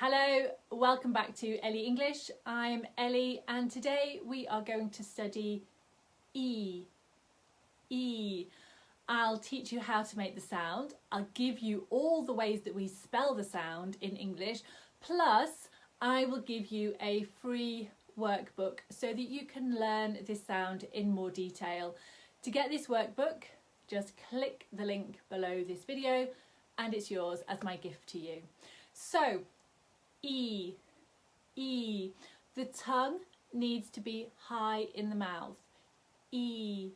Hello, welcome back to Ellie English. I'm Ellie and today we are going to study E. I'll teach you how to make the sound. I'll give you all the ways that we spell the sound in English, plus I will give you a free workbook so that you can learn this sound in more detail. To get this workbook, just click the link below this video and it's yours as my gift to you. So, E. The tongue needs to be high in the mouth. E.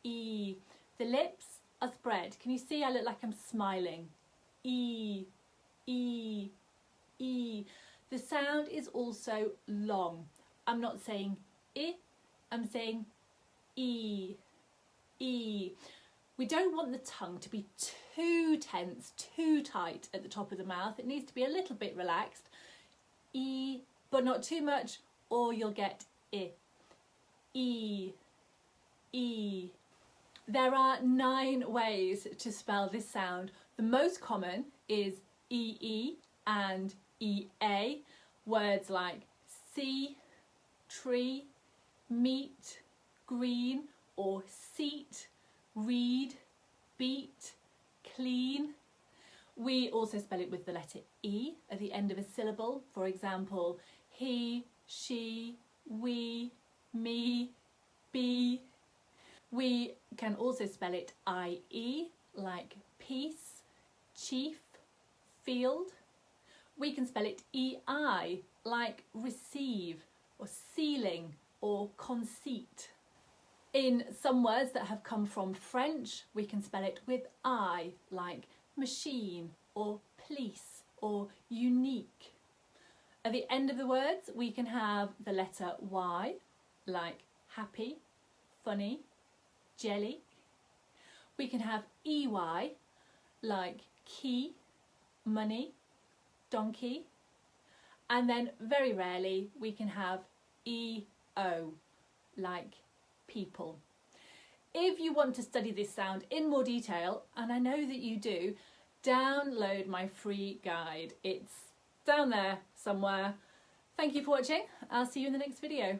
The lips are spread. Can you see I look like I'm smiling? E. The sound is also long. I'm not saying I, I'm saying E. We don't want the tongue to be too tense, too tight at the top of the mouth. It needs to be a little bit relaxed. E, but not too much, or you'll get I. E. There are 9 ways to spell this sound. The most common is EE and EA. Words like see, tree, meet, green, or seat, read, beat, clean. We also spell it with the letter E at the end of a syllable. For example, he, she, we, me, be. We can also spell it IE, like peace, chief, field. We can spell it EI, like receive, or ceiling, or conceit. In some words that have come from French, we can spell it with I, like machine, or police, or unique. At the end of the words, we can have the letter Y, like happy, funny, jelly. We can have EY, like key, money, donkey. And then very rarely we can have EO, like people. If you want to study this sound in more detail, and I know that you do, download my free guide. It's down there somewhere. Thank you for watching. I'll see you in the next video.